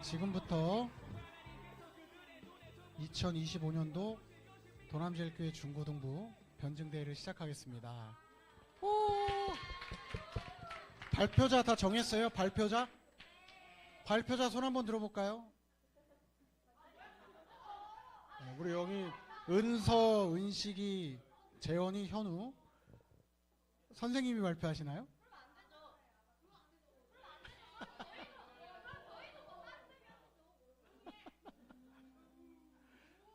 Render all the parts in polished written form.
지금부터 2025년도 도남제일교회 중고등부 변증대회를 시작하겠습니다. 오! 발표자 다 정했어요? 발표자? 발표자 손 한번 들어볼까요? 네, 우리 여기 은서, 은식이, 재원이, 현우 선생님이 발표하시나요?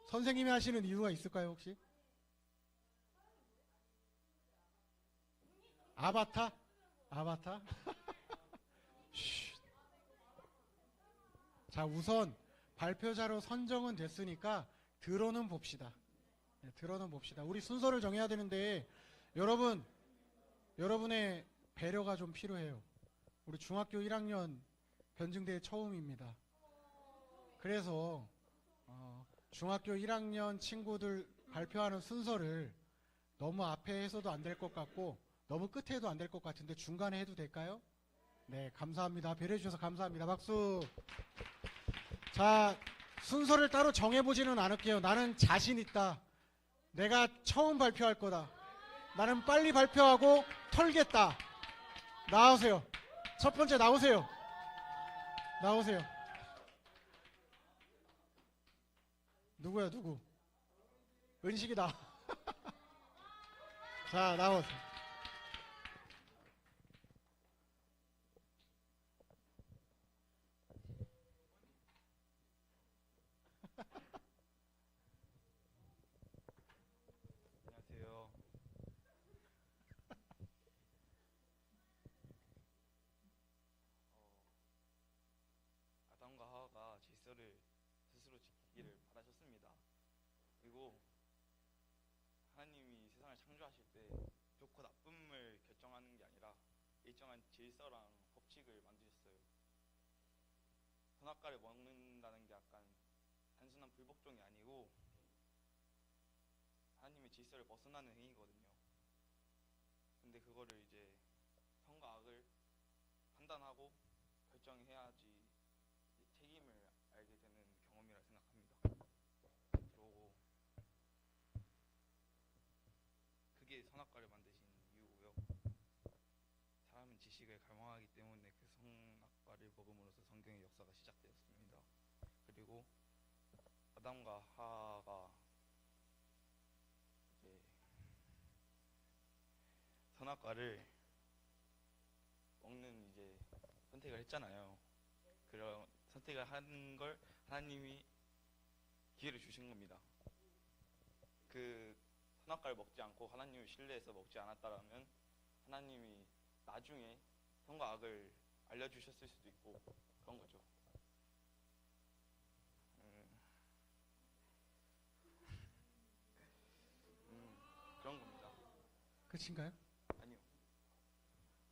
선생님이 하시는 이유가 있을까요, 혹시? 아바타? 아바타? 자, 우선 발표자로 선정은 됐으니까 들어는 봅시다. 네, 들어는 봅시다. 우리 순서를 정해야 되는데 여러분의 배려가 좀 필요해요. 우리 중학교 1학년 변증대회 처음입니다. 그래서 중학교 1학년 친구들 발표하는 순서를 너무 앞에 해서도 안 될 것 같고 너무 끝에 해도 안 될 것 같은데 중간에 해도 될까요? 네, 감사합니다. 배려해 주셔서 감사합니다. 박수. 자, 순서를 따로 정해보지는 않을게요. 나는 자신 있다. 내가 처음 발표할 거다. 나는 빨리 발표하고 털겠다. 나오세요. 첫 번째 나오세요. 나오세요. 누구야, 누구? 은식이다. 자, 나오세요. 안녕하세요. 아담과 하와가 질서를 스스로 지키기를 바라셨습니다. 그리고 하나님이 세상을 창조하실 때 좋고 나쁨을 결정하는 게 아니라 일정한 질서랑 법칙을 만드셨어요. 선악과를 먹는다는 게 약간 단순한 불복종이 아니고 하나님의 질서를 벗어나는 행위거든요. 근데 그거를 이제 선과 악을 판단하고 결정해야지 책임을 알게 되는 경험이라 생각합니다. 그러고 그게 선악과를 만드신 이유고요. 사람은 지식을 갈망하기 때문에 그 선악과를 먹음으로써 성경의 역사가 시작되었습니다. 그리고 아담과 하와가 이제 선악과를 먹는 이제 선택을 했잖아요. 그런 선택을 한 걸 하나님이 기회를 주신 겁니다. 그 선악과를 먹지 않고 하나님을 신뢰해서 먹지 않았다라면 하나님이 나중에 선과 악을 알려주셨을 수도 있고 그런 거죠. 그런 겁니다. 끝인가요? 아니요.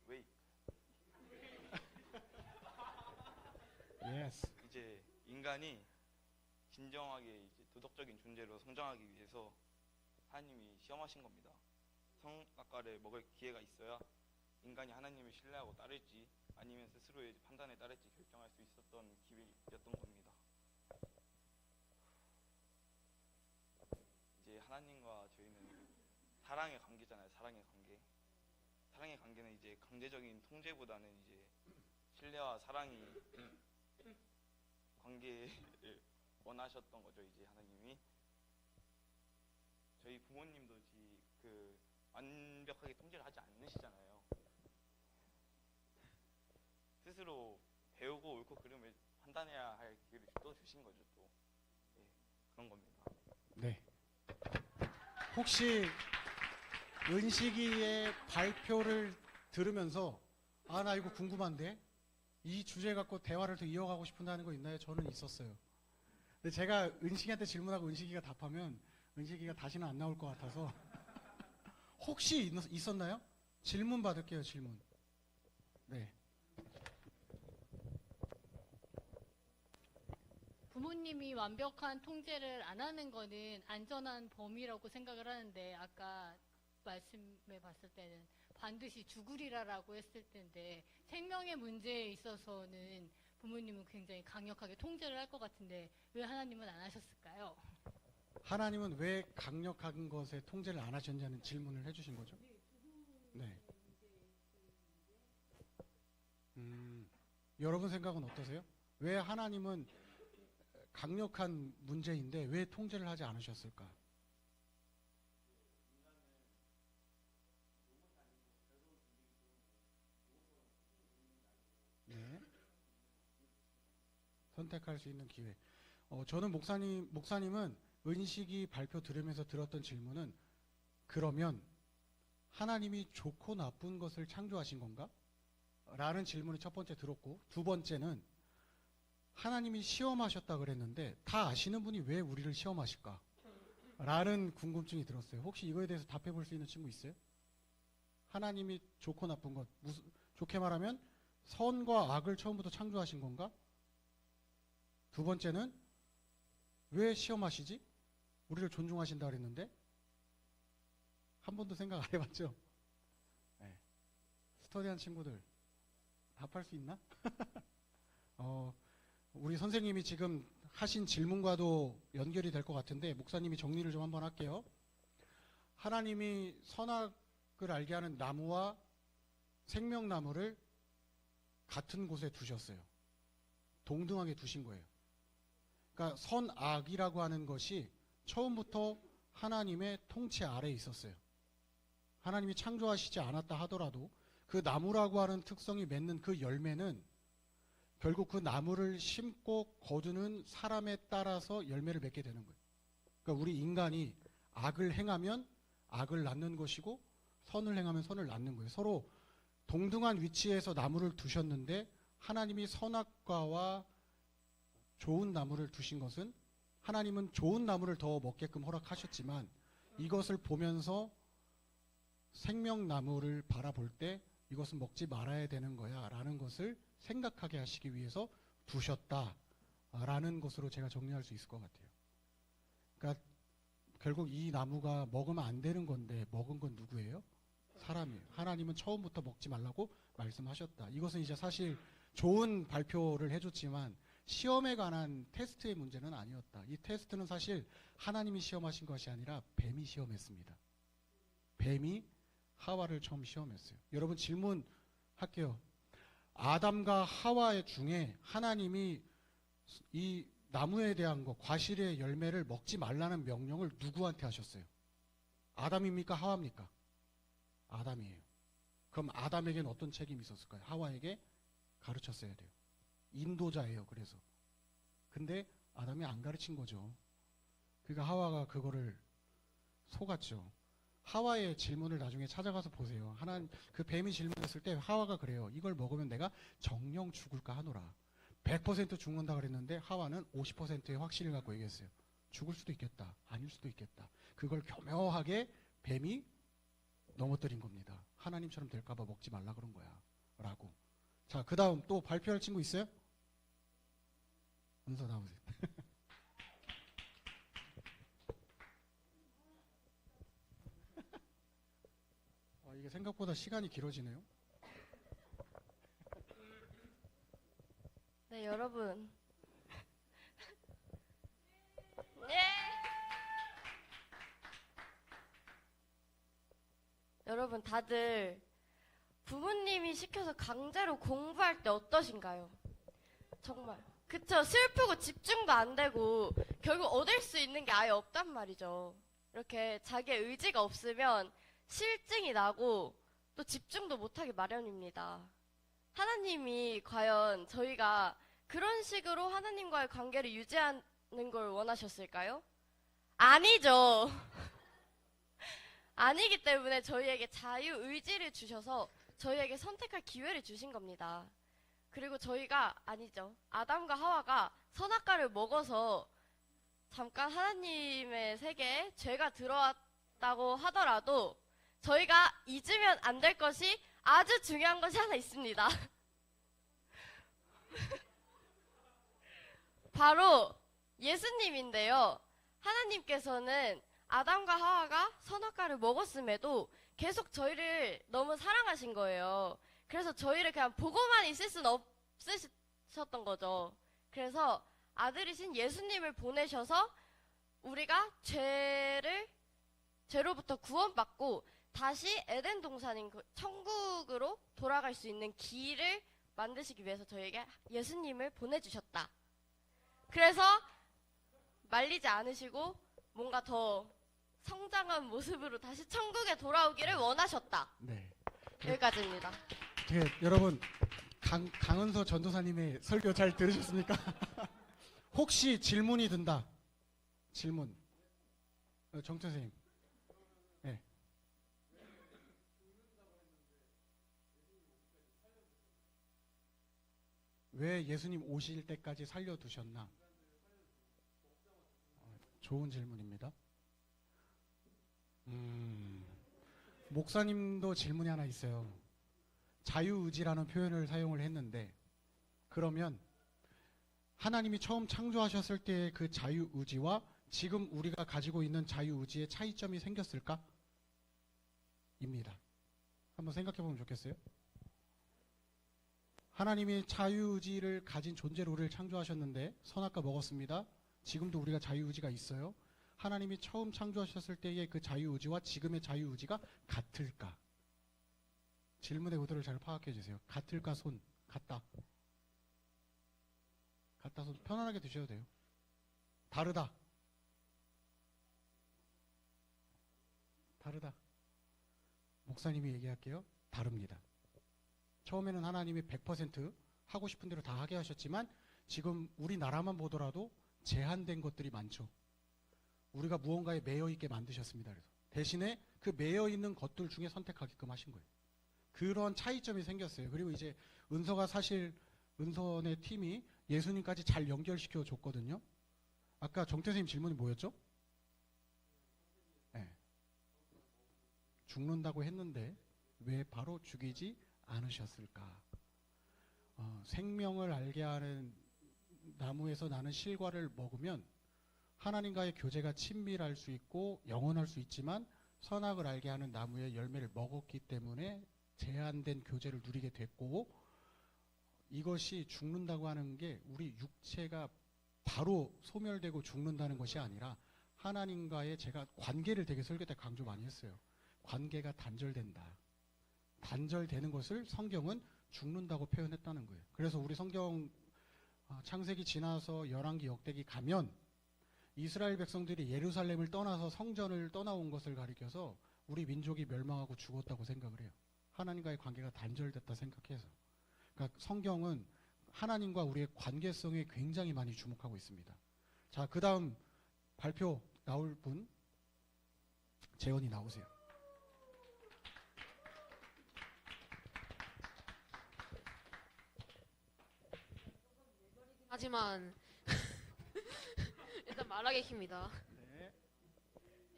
웨이. 예스. 이제 인간이 진정하게 이제 도덕적인 존재로 성장하기 위해서 하나님이 시험하신 겁니다. 선악과를 먹을 기회가 있어야 인간이 하나님을 신뢰하고 따를지 아니면 스스로의 판단에 따를지 결정할 수 있었던 기회였던 겁니다. 이제 하나님과 저희는 사랑의 관계잖아요. 사랑의 관계. 사랑의 관계는 이제 강제적인 통제보다는 이제 신뢰와 사랑이 관계를 원하셨던 거죠. 이제 하나님이 저희 부모님도 그 완벽하게 통제를 하지 않으시잖아요. 스스로 배우고 옳고 그름을 판단해야 할 기회를 또 주신 거죠. 또 네, 그런 겁니다. 네. 혹시 은식이의 발표를 들으면서 나 이거 궁금한데 이 주제 갖고 대화를 더 이어가고 싶은다는 거 있나요? 저는 있었어요. 근데 제가 은식이한테 질문하고 은식이가 답하면 은식이가 다시는 안 나올 것 같아서 혹시 있었나요? 질문 받을게요. 질문. 네. 부모님이 완벽한 통제를 안 하는 거는 안전한 범위라고 생각을 하는데 아까 말씀해 봤을 때는 반드시 죽으리라라고 했을 텐데 생명의 문제에 있어서는 부모님은 굉장히 강력하게 통제를 할 것 같은데 왜 하나님은 안 하셨을까요? 하나님은 왜 강력한 것에 통제를 안 하셨냐는 질문을 해주신 거죠? 네. 여러분 생각은 어떠세요? 왜 하나님은 강력한 문제인데 왜 통제를 하지 않으셨을까? 네. 선택할 수 있는 기회. 저는 목사님은 은식이 발표 들으면서 들었던 질문은 그러면 하나님이 좋고 나쁜 것을 창조하신 건가? 라는 질문을 첫 번째 들었고, 두 번째는 하나님이 시험하셨다 그랬는데 다 아시는 분이 왜 우리를 시험하실까? 라는 궁금증이 들었어요. 혹시 이거에 대해서 답해 볼 수 있는 친구 있어요? 하나님이 좋고 나쁜 것, 좋게 말하면 선과 악을 처음부터 창조하신 건가? 두 번째는 왜 시험하시지? 우리를 존중하신다 그랬는데 한 번도 생각 안 해봤죠? 네. 스터디한 친구들 답할 수 있나? 우리 선생님이 지금 하신 질문과도 연결이 될 것 같은데 목사님이 정리를 좀 한번 할게요. 하나님이 선악을 알게 하는 나무와 생명나무를 같은 곳에 두셨어요. 동등하게 두신 거예요. 그러니까 선악이라고 하는 것이 처음부터 하나님의 통치 아래에 있었어요. 하나님이 창조하시지 않았다 하더라도 그 나무라고 하는 특성이 맺는 그 열매는 결국 그 나무를 심고 거두는 사람에 따라서 열매를 맺게 되는 거예요. 그러니까 우리 인간이 악을 행하면 악을 낳는 것이고 선을 행하면 선을 낳는 거예요. 서로 동등한 위치에서 나무를 두셨는데 하나님이 선악과와 좋은 나무를 두신 것은 하나님은 좋은 나무를 더 먹게끔 허락하셨지만 이것을 보면서 생명나무를 바라볼 때 이것은 먹지 말아야 되는 거야 라는 것을 생각하게 하시기 위해서 두셨다라는 것으로 제가 정리할 수 있을 것 같아요. 그러니까 결국 이 나무가 먹으면 안 되는 건데 먹은 건 누구예요? 사람이에요. 하나님은 처음부터 먹지 말라고 말씀하셨다. 이것은 이제 사실 좋은 발표를 해줬지만 시험에 관한 테스트의 문제는 아니었다. 이 테스트는 사실 하나님이 시험하신 것이 아니라 뱀이 시험했습니다. 뱀이 하와를 처음 시험했어요. 여러분 질문할게요. 아담과 하와 중에 하나님이 이 나무에 대한 거, 과실의 열매를 먹지 말라는 명령을 누구한테 하셨어요? 아담입니까? 하와입니까? 아담이에요. 그럼 아담에게는 어떤 책임이 있었을까요? 하와에게 가르쳤어야 돼요. 인도자예요. 그래서. 근데 아담이 안 가르친 거죠. 그러니까 하와가 그거를 속았죠. 하와의 질문을 나중에 찾아가서 보세요. 그 뱀이 질문했을 때 하와가 그래요. 이걸 먹으면 내가 정령 죽을까 하노라. 100% 죽는다 그랬는데 하와는 50%의 확신을 갖고 얘기했어요. 죽을 수도 있겠다. 아닐 수도 있겠다. 그걸 교묘하게 뱀이 넘어뜨린 겁니다. 하나님처럼 될까봐 먹지 말라 그런 거야. 라고. 자, 그 다음 또 발표할 친구 있어요? 은서 나오세요. 이게 생각보다 시간이 길어지네요. 네, 여러분. 네. 여러분, 다들 부모님이 시켜서 강제로 공부할 때 어떠신가요? 정말. 그쵸. 슬프고 집중도 안 되고 결국 얻을 수 있는 게 아예 없단 말이죠. 이렇게 자기의 의지가 없으면 실증이 나고 또 집중도 못하기 마련입니다. 하나님이 과연 저희가 그런 식으로 하나님과의 관계를 유지하는 걸 원하셨을까요? 아니죠. 아니기 때문에 저희에게 자유의지를 주셔서 저희에게 선택할 기회를 주신 겁니다. 그리고 저희가 아니죠. 아담과 하와가 선악과를 먹어서 잠깐 하나님의 세계에 죄가 들어왔다고 하더라도 저희가 잊으면 안 될 것이 아주 중요한 것이 하나 있습니다. 바로 예수님인데요. 하나님께서는 아담과 하와가 선악과를 먹었음에도 계속 저희를 너무 사랑하신 거예요. 그래서 저희를 그냥 보고만 있을 수는 보내주셨던 거죠. 그래서 아들이신 예수님을 보내셔서 우리가 죄로부터 구원받고 다시 에덴 동산인 그 천국으로 돌아갈 수 있는 길을 만드시기 위해서 저에게 예수님을 보내주셨다. 그래서 말리지 않으시고 뭔가 더 성장한 모습으로 다시 천국에 돌아오기를 원하셨다. 네. 여기까지입니다. 여러분 강은서 전도사님의 설교 잘 들으셨습니까? 혹시 질문이 든다. 질문. 정 선생님. 네. 왜 예수님 오실 때까지 살려두셨나? 좋은 질문입니다. 목사님도 질문이 하나 있어요. 자유의지라는 표현을 사용을 했는데, 그러면 하나님이 처음 창조하셨을 때의 그 자유의지와 지금 우리가 가지고 있는 자유의지의 차이점이 생겼을까? 입니다. 한번 생각해 보면 좋겠어요. 하나님이 자유의지를 가진 존재로 우리를 창조하셨는데 선악과 먹었습니다. 지금도 우리가 자유의지가 있어요. 하나님이 처음 창조하셨을 때의 그 자유의지와 지금의 자유의지가 같을까? 질문의 의도를 잘 파악해 주세요. 같을까? 손. 같다. 같다. 손. 편안하게 드셔도 돼요. 다르다. 다르다. 목사님이 얘기할게요. 다릅니다. 처음에는 하나님이 100% 하고 싶은 대로 다 하게 하셨지만 지금 우리나라만 보더라도 제한된 것들이 많죠. 우리가 무언가에 매여 있게 만드셨습니다. 그래서 대신에 그 매여 있는 것들 중에 선택하게끔 하신 거예요. 그런 차이점이 생겼어요. 그리고 이제 은선의 팀이 예수님까지 잘 연결시켜 줬거든요. 아까 정태선생님 질문이 뭐였죠? 네. 죽는다고 했는데 왜 바로 죽이지 않으셨을까? 생명을 알게 하는 나무에서 나는 실과를 먹으면 하나님과의 교제가 친밀할 수 있고 영원할 수 있지만 선악을 알게 하는 나무의 열매를 먹었기 때문에 제한된 교제를 누리게 됐고, 이것이 죽는다고 하는 게 우리 육체가 바로 소멸되고 죽는다는 것이 아니라 하나님과의, 제가 관계를 되게 설교 때 강조 많이 했어요. 관계가 단절된다. 단절되는 것을 성경은 죽는다고 표현했다는 거예요. 그래서 우리 성경 창세기 지나서 열왕기 역대기 가면 이스라엘 백성들이 예루살렘을 떠나서 성전을 떠나온 것을 가리켜서 우리 민족이 멸망하고 죽었다고 생각을 해요. 하나님과의 관계가 단절됐다 생각해서. 그러니까 성경은 하나님과 우리의 관계성에 굉장히 많이 주목하고 있습니다. 자, 그 다음 발표 나올 분, 재원이 나오세요. 하지만 일단 말하기 힘이다. 네.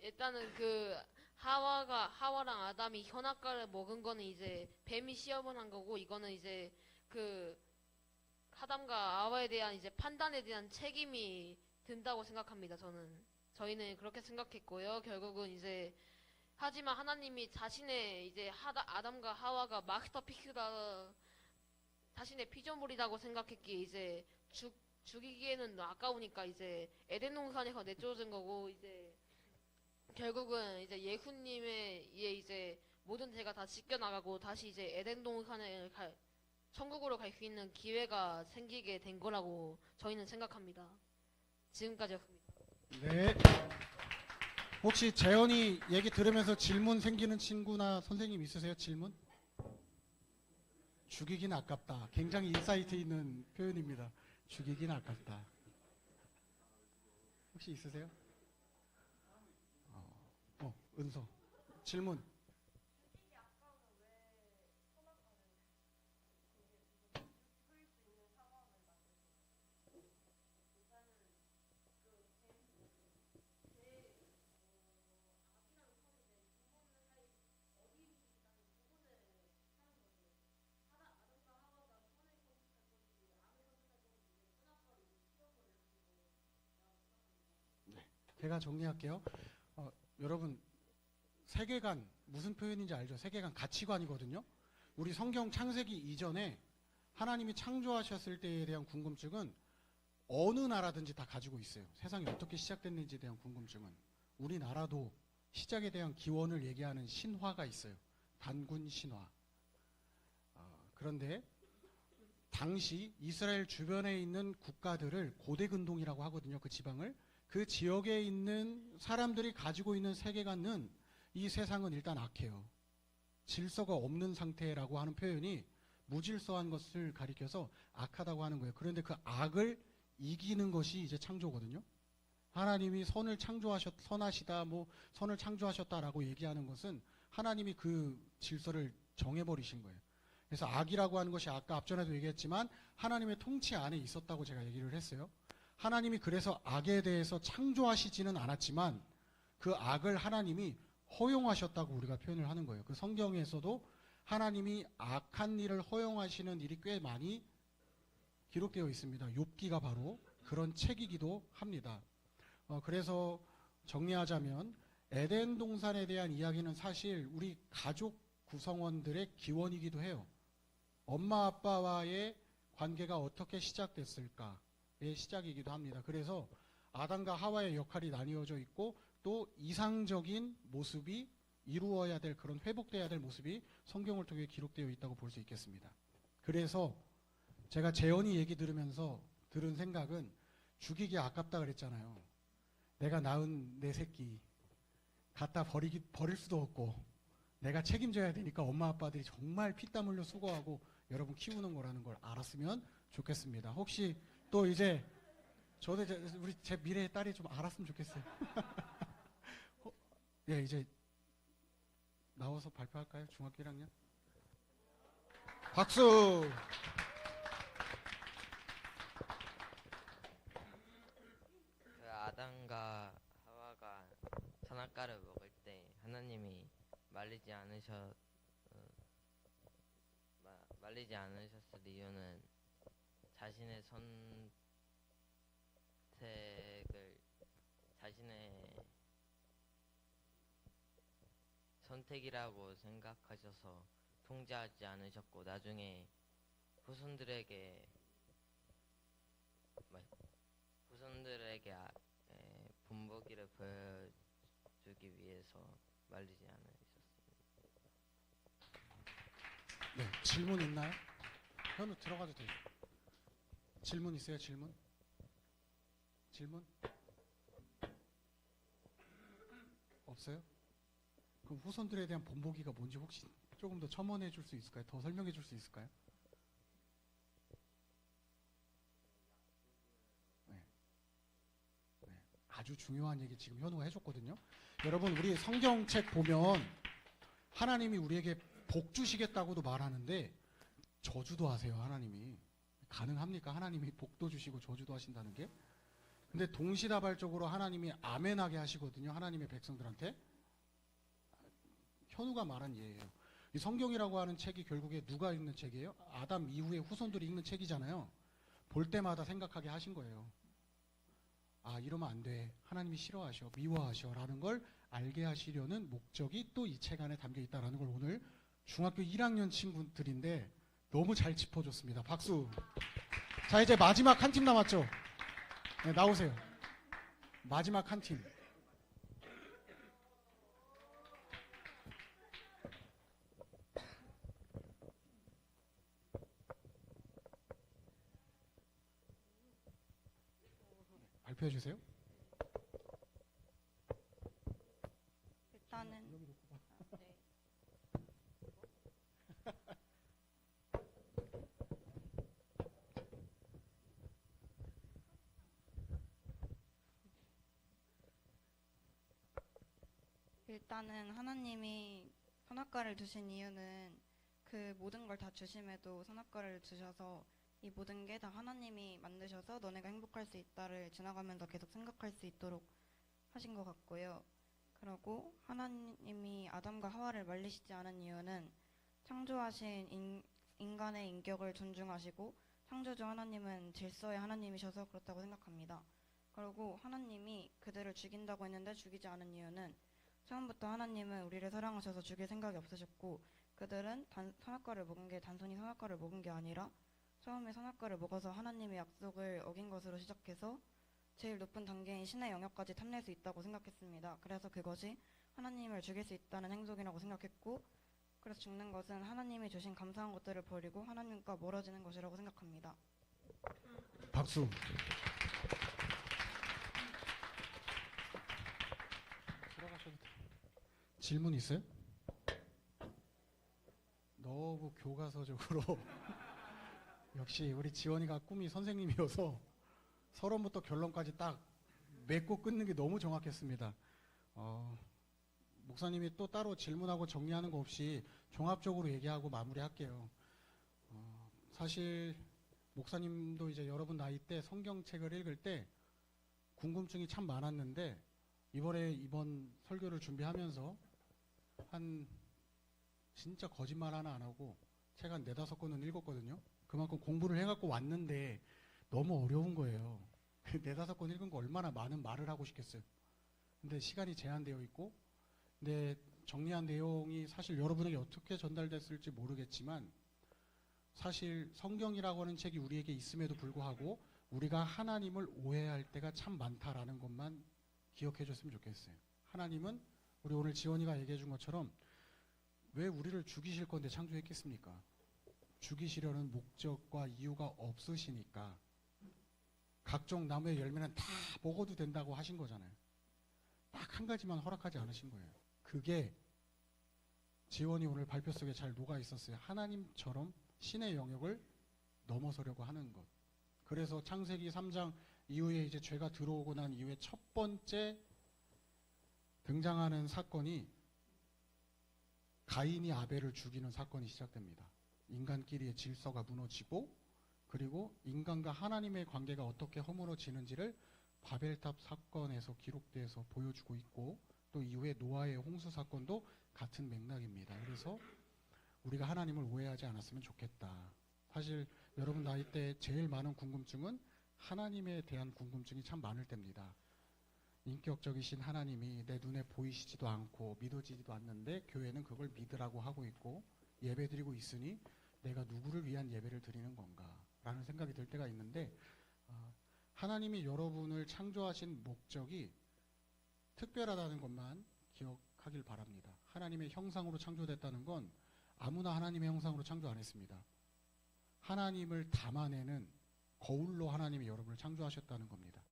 일단은 그 하와랑 아담이 현악과를 먹은 거는 이제 뱀이 시험을 한 거고, 이거는 이제 그 아담과 하와에 대한 이제 판단에 대한 책임이 든다고 생각합니다. 저희는 그렇게 생각했고요. 결국은 이제 하지만 하나님이 자신의 이제 아담과 하와가 마스터피스다, 자신의 피조물이라고 생각했기에 이제 죽이기에는 아까우니까 이제 에덴 동산에서 내쫓은 거고, 이제 결국은 이제 예수님의 이제 모든 죄가 다 씻겨나가고 다시 이제 에덴 동산에 천국으로 갈 수 있는 기회가 생기게 된 거라고 저희는 생각합니다. 지금까지였습니다. 네. 혹시 재현이 얘기 들으면서 질문 생기는 친구나 선생님 있으세요? 질문? 죽이긴 아깝다. 굉장히 인사이트 있는 표현입니다. 죽이긴 아깝다. 혹시 있으세요? 은서. 질문. 제가 정리할게요. 여러분, 세계관 무슨 표현인지 알죠? 세계관 가치관이거든요. 우리 성경 창세기 이전에 하나님이 창조하셨을 때에 대한 궁금증은 어느 나라든지 다 가지고 있어요. 세상이 어떻게 시작됐는지에 대한 궁금증은. 우리나라도 시작에 대한 기원을 얘기하는 신화가 있어요. 단군 신화. 그런데 당시 이스라엘 주변에 있는 국가들을 고대 근동이라고 하거든요. 그 지방을. 그 지역에 있는 사람들이 가지고 있는 세계관은 이 세상은 일단 악해요. 질서가 없는 상태라고 하는 표현이 무질서한 것을 가리켜서 악하다고 하는 거예요. 그런데 그 악을 이기는 것이 이제 창조거든요. 하나님이 선하시다, 선을 창조하셨다라고 얘기하는 것은 하나님이 그 질서를 정해버리신 거예요. 그래서 악이라고 하는 것이 아까 앞전에도 얘기했지만 하나님의 통치 안에 있었다고 제가 얘기를 했어요. 하나님이 그래서 악에 대해서 창조하시지는 않았지만 그 악을 하나님이 허용하셨다고 우리가 표현을 하는 거예요. 그 성경에서도 하나님이 악한 일을 허용하시는 일이 꽤 많이 기록되어 있습니다. 욥기가 바로 그런 책이기도 합니다. 그래서 정리하자면 에덴 동산에 대한 이야기는 사실 우리 가족 구성원들의 기원이기도 해요. 엄마 아빠와의 관계가 어떻게 시작됐을까의 시작이기도 합니다. 그래서 아담과 하와의 역할이 나뉘어져 있고 또 이상적인 모습이 이루어야 될 그런 회복돼야 될 모습이 성경을 통해 기록되어 있다고 볼 수 있겠습니다. 그래서 제가 재현이 얘기 들으면서 들은 생각은 죽이기 아깝다 그랬잖아요. 내가 낳은 내 새끼 갖다 버릴 수도 없고 내가 책임져야 되니까 엄마 아빠들이 정말 피땀 흘려 수고하고 여러분 키우는 거라는 걸 알았으면 좋겠습니다. 혹시 또 이제 저도 우리 제 미래의 딸이 좀 알았으면 좋겠어요. 예, 이제 나와서 발표할까요? 중학교 1학년? 박수! 그 아담과 하와가 선악과를 먹을 때 하나님이 말리지 않으셨을 이유는 자신의 선택이라고 생각하셔서 통제하지 않으셨고 나중에 후손들에게 본보기를 보여주기 위해서 말리지 않으셨습니다. 네, 질문 있나요? 현우 들어가도 돼요. 질문 있어요? 질문? 없어요? 그럼 후손들에 대한 본보기가 뭔지 혹시 조금 더 첨언해 줄 수 있을까요? 더 설명해 줄 수 있을까요? 네. 아주 중요한 얘기 지금 현우가 해줬거든요. 여러분 우리 성경책 보면 하나님이 우리에게 복 주시겠다고도 말하는데 저주도 하세요. 하나님이 가능합니까? 하나님이 복도 주시고 저주도 하신다는 게? 근데 동시다발적으로 하나님이 아멘하게 하시거든요. 하나님의 백성들한테. 현우가 말한 예예요. 이 성경이라고 하는 책이 결국에 누가 읽는 책이에요? 아담 이후의 후손들이 읽는 책이잖아요. 볼 때마다 생각하게 하신 거예요. 아, 이러면 안 돼. 하나님이 싫어하셔, 미워하셔 라는 걸 알게 하시려는 목적이 또 이 책 안에 담겨 있다는 걸 오늘 중학교 1학년 친구들인데 너무 잘 짚어줬습니다. 박수. 자, 이제 마지막 한 팀 남았죠? 네, 나오세요. 마지막 한 팀. 발표해 주세요. 일단은 하나님이 선악과를 두신 이유는 그 모든 걸 다 주심에도 선악과를 주셔서 이 모든 게 다 하나님이 만드셔서 너네가 행복할 수 있다를 지나가면서 계속 생각할 수 있도록 하신 것 같고요. 그리고 하나님이 아담과 하와를 말리시지 않은 이유는 창조하신 인간의 인격을 존중하시고 창조주 하나님은 질서의 하나님이셔서 그렇다고 생각합니다. 그리고 하나님이 그들을 죽인다고 했는데 죽이지 않은 이유는 처음부터 하나님은 우리를 사랑하셔서 죽일 생각이 없으셨고 그들은 선악과를 먹은 게 단순히 선악과를 먹은 게 아니라 처음에 선악과를 먹어서 하나님의 약속을 어긴 것으로 시작해서 제일 높은 단계인 신의 영역까지 탐낼 수 있다고 생각했습니다. 그래서 그것이 하나님을 죽일 수 있다는 행동이라고 생각했고, 그래서 죽는 것은 하나님이 주신 감사한 것들을 버리고 하나님과 멀어지는 것이라고 생각합니다. 박수. 들어가셔도 돼요. 질문 있어요? 너무 교과서적으로 역시 우리 지원이가 꿈이 선생님이어서 서론부터 결론까지 딱 맺고 끊는 게 너무 정확했습니다. 목사님이 또 따로 질문하고 정리하는 거 없이 종합적으로 얘기하고 마무리할게요. 사실 목사님도 이제 여러분 나이 때 성경책을 읽을 때 궁금증이 참 많았는데 이번 설교를 준비하면서 한 진짜 거짓말 하나 안 하고 책 한 4-5권은 읽었거든요. 그만큼 공부를 해갖고 왔는데 너무 어려운 거예요. 4-5권 읽은 거 얼마나 많은 말을 하고 싶겠어요. 근데 시간이 제한되어 있고, 근데 정리한 내용이 사실 여러분에게 어떻게 전달됐을지 모르겠지만, 사실 성경이라고 하는 책이 우리에게 있음에도 불구하고 우리가 하나님을 오해할 때가 참 많다라는 것만 기억해 줬으면 좋겠어요. 하나님은 우리 오늘 지원이가 얘기해 준 것처럼 왜 우리를 죽이실 건데 창조했겠습니까? 죽이시려는 목적과 이유가 없으시니까 각종 나무의 열매는 다 먹어도 된다고 하신 거잖아요. 딱 한 가지만 허락하지 않으신 거예요. 그게 지원이 오늘 발표 속에 잘 녹아 있었어요. 하나님처럼 신의 영역을 넘어서려고 하는 것. 그래서 창세기 3장 이후에 이제 죄가 들어오고 난 이후에 첫 번째 등장하는 사건이 가인이 아벨을 죽이는 사건이 시작됩니다. 인간끼리의 질서가 무너지고, 그리고 인간과 하나님의 관계가 어떻게 허물어지는지를 바벨탑 사건에서 기록돼서 보여주고 있고, 또 이후에 노아의 홍수 사건도 같은 맥락입니다. 그래서 우리가 하나님을 오해하지 않았으면 좋겠다. 사실 여러분 나이 때 제일 많은 궁금증은 하나님에 대한 궁금증이 참 많을 때입니다. 인격적이신 하나님이 내 눈에 보이시지도 않고 믿어지지도 않는데 교회는 그걸 믿으라고 하고 있고 예배드리고 있으니 내가 누구를 위한 예배를 드리는 건가 라는 생각이 들 때가 있는데, 하나님이 여러분을 창조하신 목적이 특별하다는 것만 기억하길 바랍니다. 하나님의 형상으로 창조됐다는 건 아무나 하나님의 형상으로 창조 안 했습니다. 하나님을 담아내는 거울로 하나님이 여러분을 창조하셨다는 겁니다.